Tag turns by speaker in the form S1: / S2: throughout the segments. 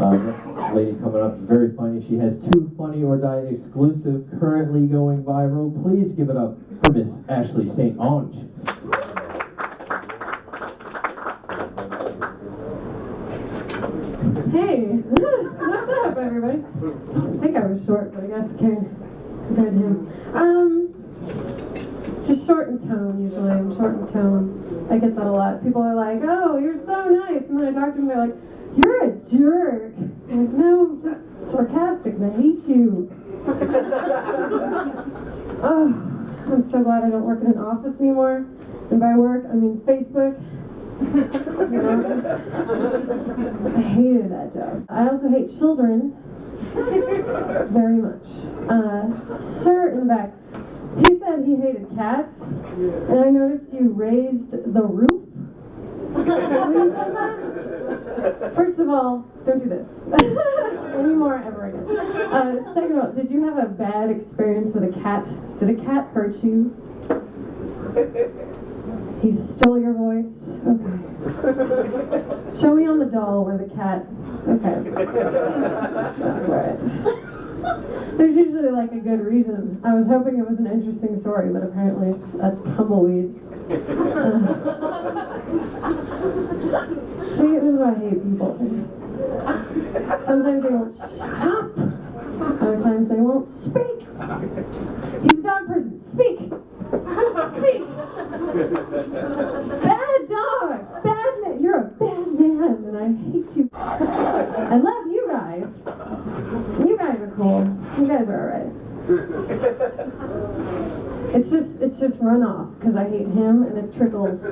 S1: Lady coming up is very funny. She has 2 Funny or Die exclusive currently going viral. Please give it up for Miss Ashley St. Onge.
S2: Hey, what's up, everybody? I think I was short, but I guess compared to him. Just short in tone, usually. I'm short in tone. I get that a lot. People are like, oh, you're so nice. And then I talk to them, they're like, you're a jerk. I'm like, no, just sarcastic, and I hate you. Oh, I'm so glad I don't work in an office anymore. And by work, I mean Facebook. You know, I hated that job. I also hate children very much. Sir, in fact, he said he hated cats, and I noticed you raised the roof when you said that. First of all, don't do this anymore ever again. Second of all, did you have a bad experience with a cat? Did a cat hurt you? He stole your voice? Okay. Show me on the doll where the cat... Okay. That's right. There's usually like a good reason. I was hoping it was an interesting story, but apparently it's a tumbleweed. See, this is why I hate people. Sometimes they won't shut up. Other times they won't speak. He's a dog person. Speak! Speak! Bad dog! Bad man! You're a bad man, and I hate you. I love you guys. You guys are cool. You guys are alright. It's just runoff, because I hate him, and it trickles. So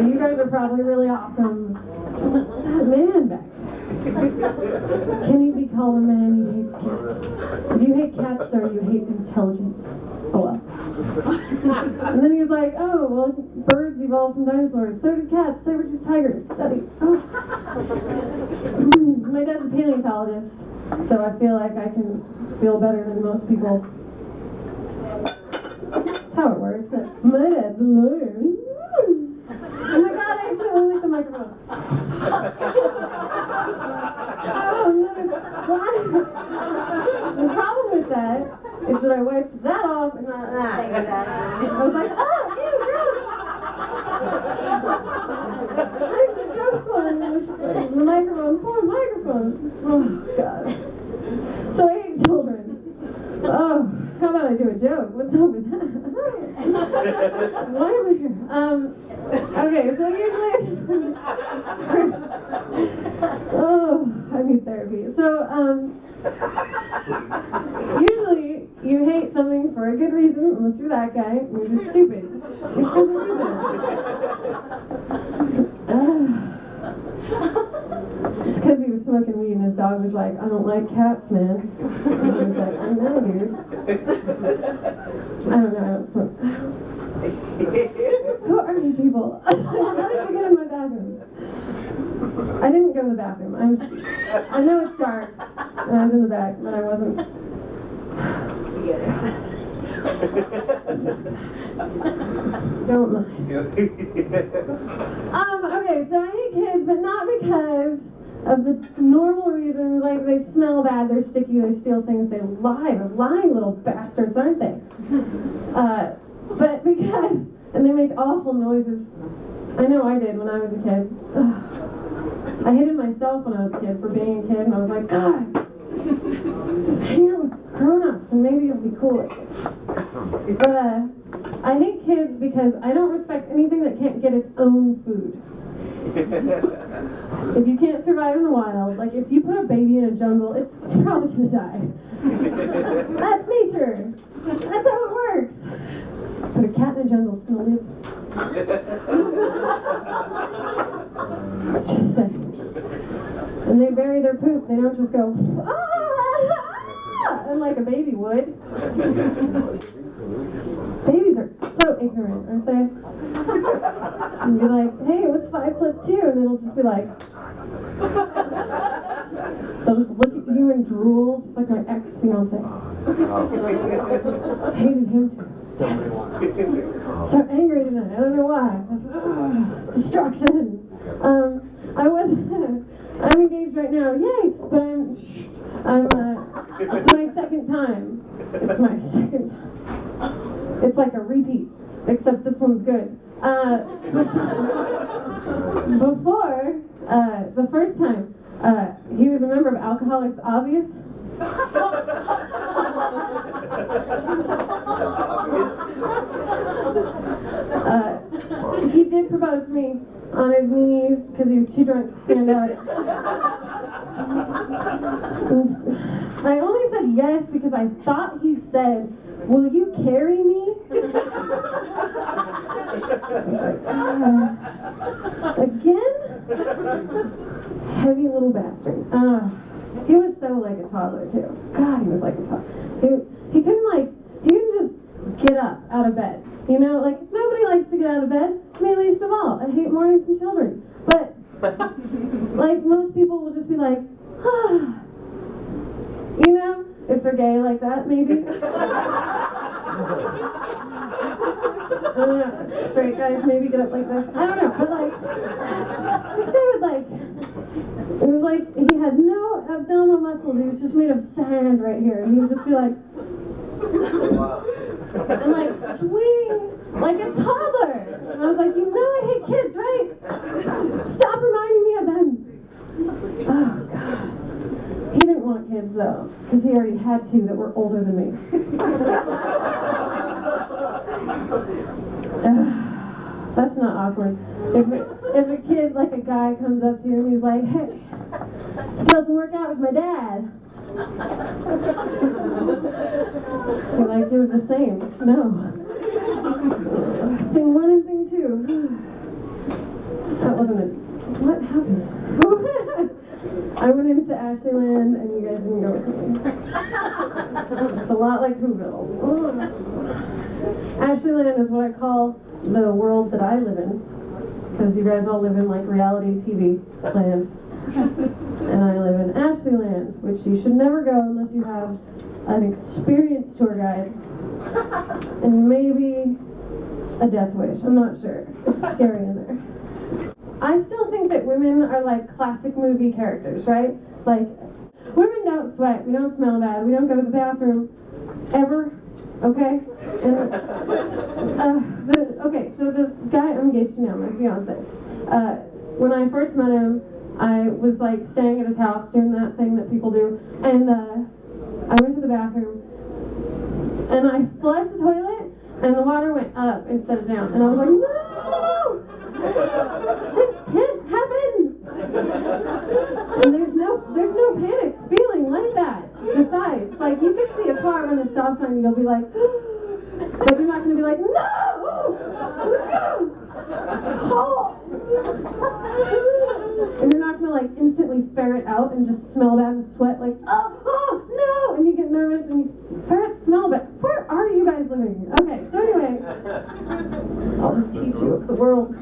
S2: you guys are probably really awesome. That man back there. Can he be called a man? He hates cats. If you hate cats, sir, you hate intelligence. Hello. And then he's like, oh, well, birds evolved from dinosaurs. So did cats. Saber-toothed tigers. Study. Oh. My dad's a paleontologist, so I feel like I can feel better than most people. That's how it works. My dad's a lawyer. Oh my god, I accidentally licked the microphone. Oh, no, the problem with that is that I wiped that off and not that. I was like, oh, ew, gross. Gross one. The microphone, poor microphone. Oh, God. So I hate children. Oh, how about I do a joke? What's up with that? Why am I here? Okay, so usually... oh, I need therapy. So, usually you hate something for a good reason, unless you're that guy, and you're just stupid. Which doesn't reason. It's because he was smoking weed and his dog was like, I don't like cats, man. And he was like, I know, dude. I don't smoke. Who are you people? How did you get in my bathroom? I didn't go to the bathroom. I know it's dark, and I was in the back, but I wasn't. Don't mind. Okay, so I hate kids, but not because of the normal reasons, like they smell bad, they're sticky, they steal things, they lie. They're lying little bastards, aren't they? But because, and they make awful noises. I know I did when I was a kid. Ugh. I hated myself when I was a kid for being a kid, and I was like, God, just hang out with grown-ups and maybe it'll be cool. But I hate kids because I don't respect anything that can't get its own food. If you can't survive in the wild, like if you put a baby in a jungle, it's probably gonna die. That's nature. That's how it works. Put a cat in a jungle, it's gonna live. It's just saying. And they bury their poop, they don't just go, ah, and like a baby would. Babies are so ignorant, aren't they? And be like, hey, what's 5 + 2? And then it'll just be like, they'll just look at you and drool, just like my ex-fiance. Hated him too. So angry tonight, I don't know why. Just, destruction. I'm engaged right now, yay! But it's my second time. It's my second time. It's like a repeat, except this one's good. Before, the first time, he was a member of Alcoholics Obvious. He did propose to me on his knees because he was too drunk to stand up. I only said yes because I thought he said, "Will you carry me?" Again? Heavy little bastard. He was so like a toddler too. God, he was like a toddler. He couldn't just get up out of bed. You know, like nobody likes to get out of bed. Me least of all. I hate mornings and children. But like most people will just be like, you know, if they're gay like that, maybe. I don't know. Straight guys maybe get up like this. I don't know. But like, this guy would like, it was like he had no abdominal muscles. He was just made of sand right here. And he would just be like, and like swing like a toddler. And I was like, you know I hate kids, right? Stop reminding me of them. Oh, God. He didn't want kids, though, because he already had two that were older than me. That's not awkward. If a kid, like a guy, comes up to you and he's like, "Hey, it doesn't work out with my dad." You're like, you're the same. No. Thing one and thing two. That wasn't it. What happened? I went into Ashleyland and you guys didn't go with me. It's a lot like Whoville. Ashleyland is what I call the world that I live in. Because you guys all live in like reality TV land. And I live in Ashleyland, which you should never go unless you have an experienced tour guide. And maybe a death wish. I'm not sure. It's scary in there. I still think that women are like classic movie characters, right? Like, women don't sweat, we don't smell bad, we don't go to the bathroom ever, okay? And, so the guy I'm engaged to now, my fiance, when I first met him, I was like staying at his house doing that thing that people do, and I went to the bathroom, and I flushed the toilet, and the water went up instead of down, and I was like, no! This can't happen! And there's no panic feeling like that. Besides, like you can see a car run a stop sign and you'll be like, but you're not gonna be like, no! Oh! And you're not gonna like instantly ferret out and just smell bad and sweat like, oh no! And you get nervous and you ferret smell bad. Where are you guys living? Okay, so anyway, I'll just teach you the world.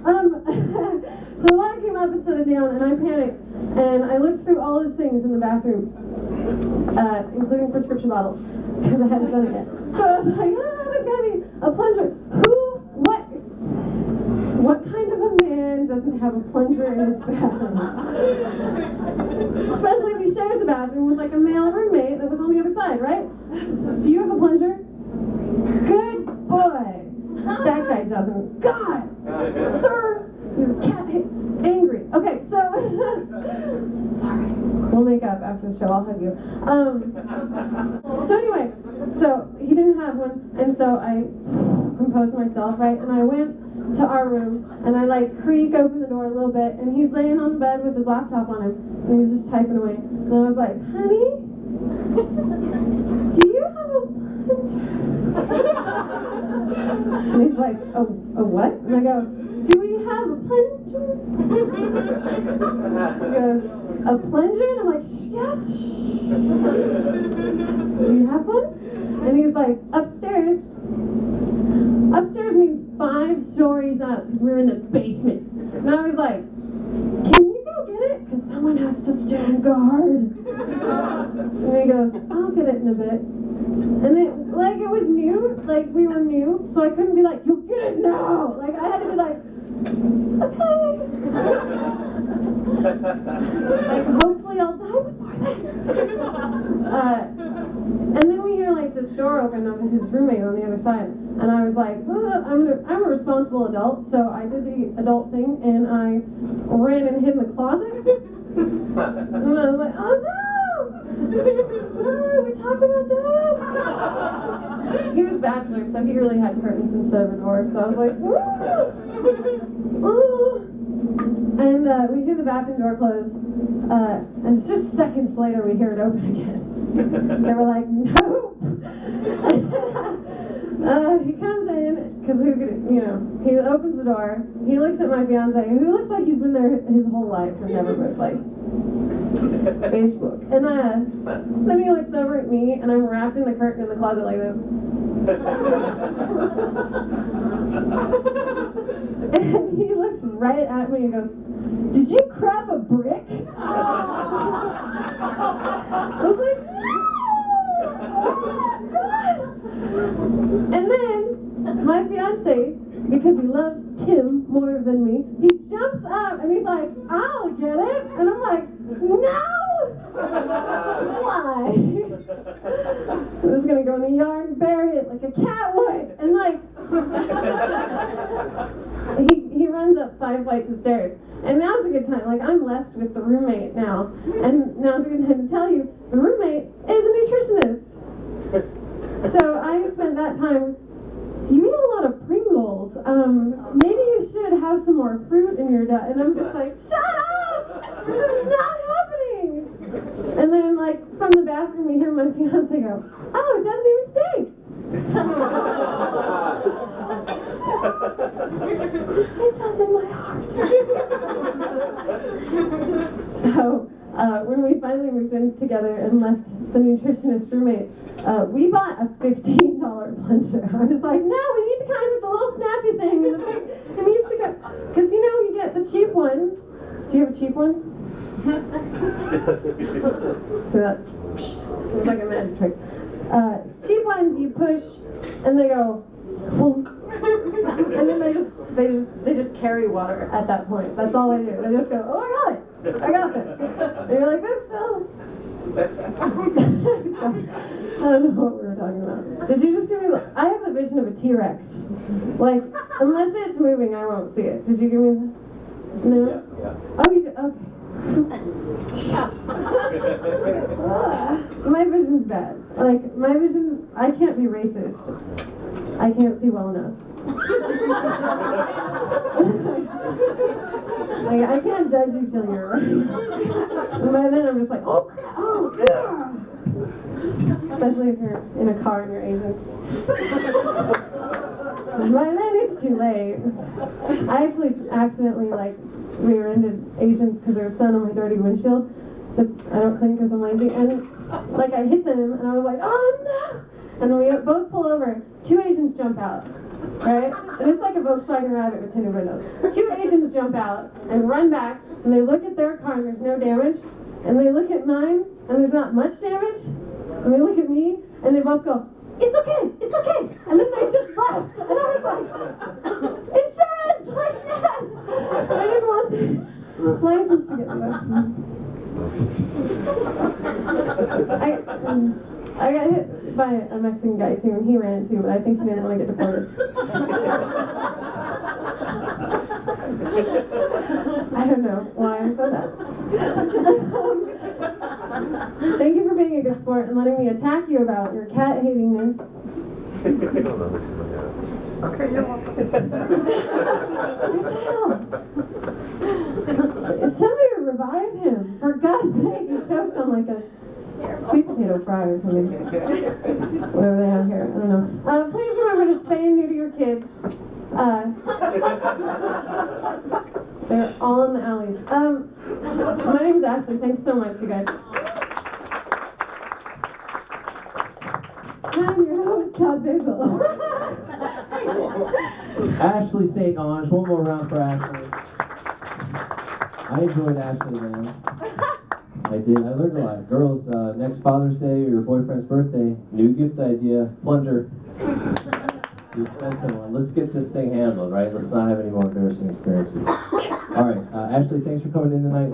S2: So the water came up and set it down, and I panicked, and I looked through all his things in the bathroom, including prescription bottles, because I hadn't done it yet. So I was like, there's gotta be a plunger. What kind of a man doesn't have a plunger in his bathroom? Especially if he shares a bathroom with like a male roommate that was on the other side, right? Do you have a plunger? Good boy. That guy doesn't. God! Sir! Your cat angry. Okay, so sorry. We'll make up after the show. I'll hug you. So anyway, so he didn't have one, and so I composed myself, right? And I went to our room, and I like creak open the door a little bit, and he's laying on the bed with his laptop on him, and he's just typing away. And I was like, honey, do you have a and he's like, a what? And I go, do we have a plunger? He goes, a plunger? And I'm like, yes. Do you have one? And he's like, upstairs. Upstairs means 5 stories up because we're in the basement. And I was like, can you go get it? Because someone has to stand guard. And he goes, I'll get it in a bit. And it was new, like we were new, so I couldn't be like, you'll get it now. Like I had to be like, okay. Like, hopefully I'll die before then. And then we hear like this door open of his roommate on the other side, and I was like, I'm a responsible adult, so I did the adult thing, and I ran and hid in the closet. And I was like, oh no! We talked about this. He was bachelor, so he really had curtains instead of a door. So I was like, woo! Oh. And we hear the bathroom door close, and it's just seconds later we hear it open again. They were like, nope. He comes in, because he opens the door. He looks at my fiance, who looks like he's been there his whole life and never moved, like beige book. And then he looks over at me, and I'm wrapped in the curtain in the closet like this. And he looks right at me and goes, did you crap a brick? I was like, no! And then my fiance, because he loves Tim more than me, he jumps up and he's like, I'll get it. And I'm like, no! Why? I was gonna go in the yard and bury it like a cat would. And like, he runs up 5 flights of stairs. And now's a good time. Like, I'm left with the roommate now. And now's a good time to tell you, the roommate is a nutritionist. So I spent that time, you eat a lot of Pringles. Maybe you should have some more fruit in your diet. And I'm just like, shut up! This is not happening! And then, like, from the bathroom, we hear my fiance go, oh, it doesn't even stink! It does in my heart. So, when we finally moved in together and left the nutritionist roommate, we bought a $15 plunger. I was like, no, we need the kind with the little snappy thing. And it needs to go. Because, you get the cheap ones. Do you have a cheap one? So that was like a magic trick. Cheap ones you push and they go plunk. And then they just carry water at that point. That's all they do. They just go, oh, I got it. I got this. And you're like, that's still. So, I don't know what we were talking about. Did you just give me I have the vision of a T-Rex. Like, unless it's moving, I won't see it. Did you give me the... No? Yeah. Oh, you did? Okay. My vision's bad. Like, my vision's... I can't be racist. I can't see well enough. Like, I can't judge you till you're right. And by then I'm just like, oh crap, oh yeah. Especially if you're in a car and you're Asian. By then it's too late. I actually accidentally rear-ended Asians because there was sun on my dirty windshield that I don't clean because I'm lazy. And I hit them and I was like, oh no! And we both pull over. 2 Asians jump out. Right? And it's like a Volkswagen Rabbit with tinted windows. 2 Asians jump out and run back, and they look at their car and there's no damage, and they look at mine and there's not much damage, and they look at me and they both go, it's okay, it's okay, and then they just left, and I was like, insurance, like yes! I didn't want the license to get the I got hit by a Mexican guy too, and he ran too, but I think he didn't want to get deported. I don't know why I said that. Thank you for being a good sport and letting me attack you about your cat hatingness.
S3: Okay, you're welcome.
S2: Somebody revive him, for God's sake. He choked on like a sweet potato fry or something. Whatever they have here, I don't know. Please remember to spay and neuter your kids. They're all in the alleys. My name's Ashley. Thanks so much, you guys. I'm your host, Todd Basil.
S1: Ashley St. Ange. One more round for Ashley. I enjoyed Ashley, man. I did. I learned a lot. Girls, next Father's Day or your boyfriend's birthday, new gift idea, plunger. The expensive one. Let's get this thing handled, right? Let's not have any more embarrassing experiences. All right, Ashley, thanks for coming in tonight.